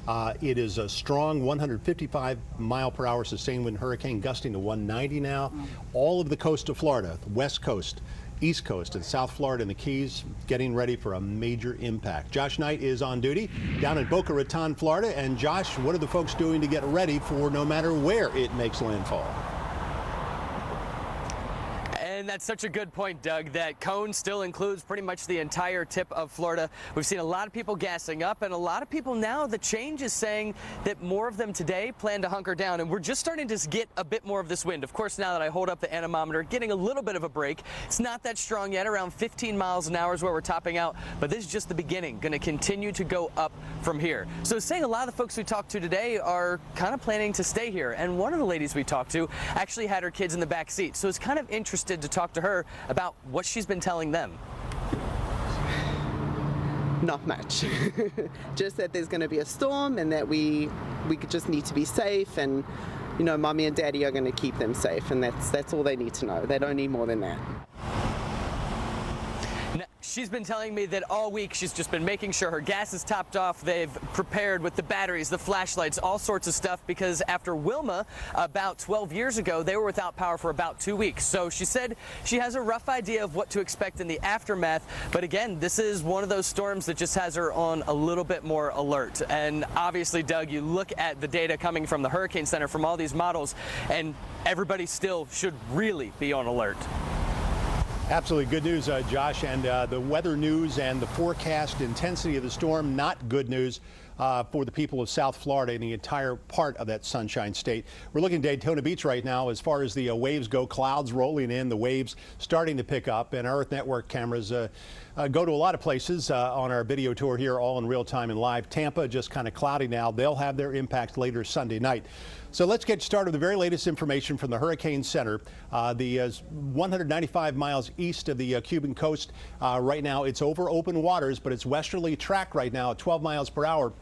It is a strong 155-mile-per-hour sustained wind hurricane, gusting to 190 now. All of the coast of Florida, the west coast, East Coast, and South Florida and the Keys getting ready for a major impact. Josh Knight is on duty down in Boca Raton, Florida. And Josh, what are the folks doing to get ready for no matter where it makes landfall? And that's such a good point, Doug. That cone still includes pretty much the entire tip of Florida. We've seen a lot of people gassing up, and a lot of people now, the change is saying that more of them today plan to hunker down, and we're just starting to get a bit more of this wind. Of course, now that I hold up the anemometer, getting a little bit of a break. It's not that strong yet, around 15 miles an hour is where we're topping out, but this is just the beginning. Going to continue to go up from here. So saying a lot of the folks we talked to today are kind of planning to stay here, and one of the ladies we talked to actually had her kids in the back seat, so it's kind of interested to talk to her about what she's been telling them. Not much. Just that there's going to be a storm and that we just need to be safe, and you know, mommy and daddy are going to keep them safe, and that's all they need to know. They don't need more than that. She's been telling me that all week she's just been making sure her gas is topped off. They've prepared with the batteries, the flashlights, all sorts of stuff, because after Wilma about 12 years ago, they were without power for about 2 weeks. So she said she has a rough idea of what to expect in the aftermath. But again, this is one of those storms that just has her on a little bit more alert. And obviously, Doug, you look at the data coming from the Hurricane Center from all these models, and everybody still should really be on alert. Absolutely good news, Josh, and the weather news and the forecast intensity of the storm, not good news for the people of South Florida and the entire part of that Sunshine State. We're looking at Daytona Beach right now as far as the waves go. Clouds rolling in, the waves starting to pick up, and our Earth Network cameras go to a lot of places on our video tour here, all in real time and live. Tampa just kind of cloudy now. They'll have their impact later Sunday night. So let's get started with the very latest information from the Hurricane Center. The 195 miles east of the Cuban coast. Right now it's over open waters, but it's westerly track right now at 12 miles per hour.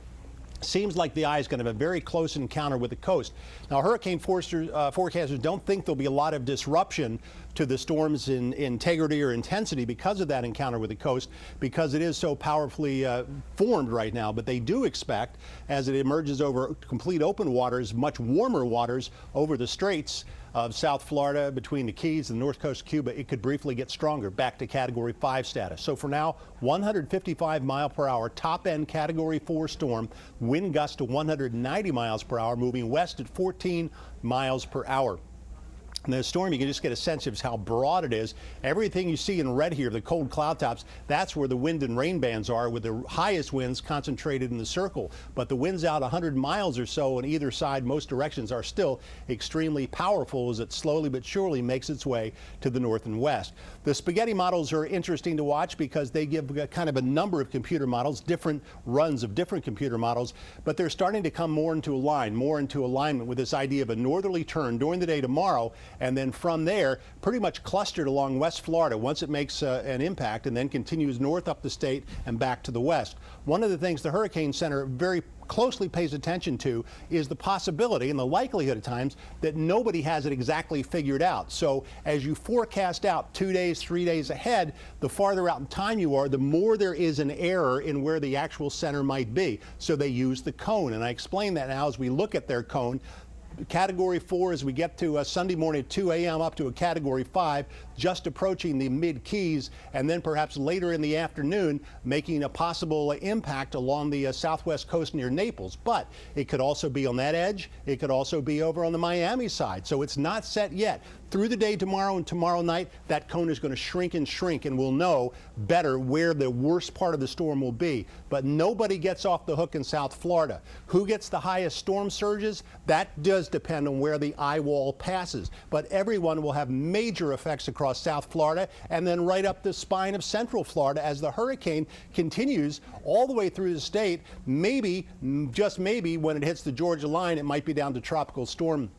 Seems like the eye is going to have a very close encounter with the coast. Now, hurricane forecasters don't think there'll be a lot of disruption to the storm's integrity or intensity because of that encounter with the coast, because it is so powerfully formed right now. But they do expect, as it emerges over complete open waters, much warmer waters over the straits of South Florida between the Keys and the north coast of Cuba, it could briefly get stronger, back to Category 5 status. So for now, 155 mile per hour, top end Category 4 storm, wind gust to 190 miles per hour, moving west at 14 miles per hour. And the storm, you can just get a sense of how broad it is. Everything you see in red here, the cold cloud tops, that's where the wind and rain bands are, with the highest winds concentrated in the circle. But the winds out 100 miles or so on either side, most directions, are still extremely powerful as it slowly but surely makes its way to the north and west. The spaghetti models are interesting to watch because they give kind of a number of computer models, different runs of different computer models, but they're starting to come more into alignment with this idea of a northerly turn during the day tomorrow, and then from there, pretty much clustered along West Florida once it makes an impact, and then continues north up the state and back to the west. One of the things the Hurricane Center very closely pays attention to is the possibility and the likelihood at times that nobody has it exactly figured out. So as you forecast out 2 days, 3 days ahead, the farther out in time you are, the more there is an error in where the actual center might be. So they use the cone, and I explain that now as we look at their cone. Category 4 as we get to Sunday morning at 2 a.m. up to a Category 5, just approaching the mid-Keys, and then perhaps later in the afternoon making a possible impact along the southwest coast near Naples. But it could also be on that edge. It could also be over on the Miami side. So it's not set yet. Through the day tomorrow and tomorrow night, that cone is going to shrink, and we'll know better where the worst part of the storm will be. But nobody gets off the hook in South Florida. Who gets the highest storm surges? That does depend on where the eye wall passes. But everyone will have major effects across South Florida and then right up the spine of Central Florida as the hurricane continues all the way through the state. Maybe, just maybe, when it hits the Georgia line, it might be down to tropical storm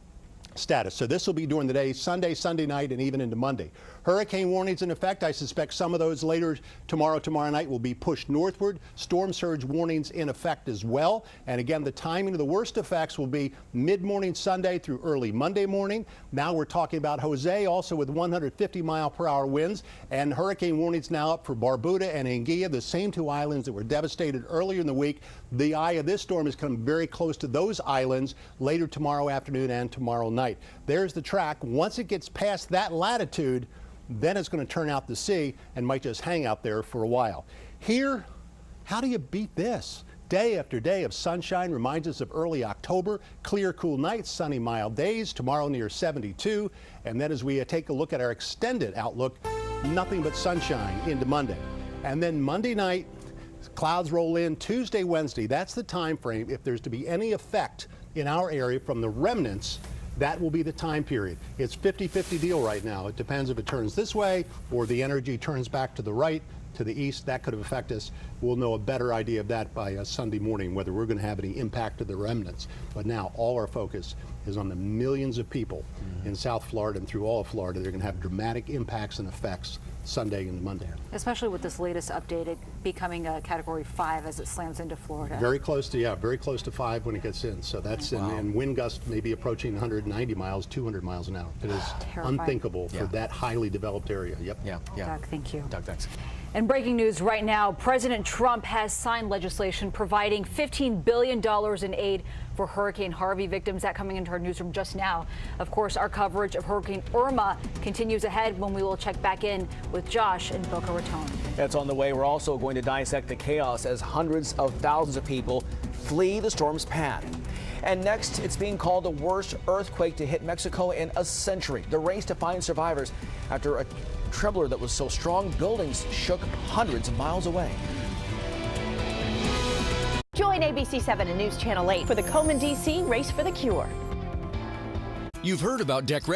status. So this will be during the day, Sunday night, and even into Monday. Hurricane warnings in effect. I suspect some of those later tomorrow night will be pushed northward. Storm surge warnings in effect as well. And again, the timing of the worst effects will be mid-morning Sunday through early Monday morning. Now we're talking about Jose, also with 150-mile-per-hour winds, and hurricane warnings now up for Barbuda and Anguilla, the same two islands that were devastated earlier in the week. The eye of this storm is coming very close to those islands later tomorrow afternoon and tomorrow night. There's the track. Once it gets past that latitude, then it's going to turn out to sea and might just hang out there for a while. Here, how do you beat this? Day after day of sunshine reminds us of early October. Clear, cool nights, sunny, mild days. Tomorrow near 72. And then as we take a look at our extended outlook, nothing but sunshine into Monday. And then Monday night, clouds roll in. Tuesday, Wednesday, that's the time frame. If there's to be any effect in our area from the remnants, that will be the time period. It's 50-50 deal right now. It depends if it turns this way or the energy turns back to the right, to the east. That could affect us. We'll know a better idea of that by Sunday morning, whether we're going to have any impact to the remnants. But now all our focus is on the millions of people in South Florida and through all of Florida. They're going to have dramatic impacts and effects Sunday and Monday. Especially with this latest update, it becoming a Category 5 as it slams into Florida. Very close to 5 when it gets in. So that's, and wind gusts may be approaching 190 miles, 200 miles an hour. It is terrifying. Unthinkable for that highly developed area. Yep. Yeah. Doug, thank you. Doug, thanks. And breaking news right now, President Trump has signed legislation providing $15 billion in aid for Hurricane Harvey victims. That coming into our newsroom just now. Of course, our coverage of Hurricane Irma continues ahead when we will check back in with Josh in Boca Raton. That's on the way. We're also going to dissect the chaos as hundreds of thousands of people flee the storm's path. And next, it's being called the worst earthquake to hit Mexico in a century. The race to find survivors after a trembler that was so strong, buildings shook hundreds of miles away. Join ABC 7 and News Channel 8 for the Komen DC Race for the Cure. You've heard about deck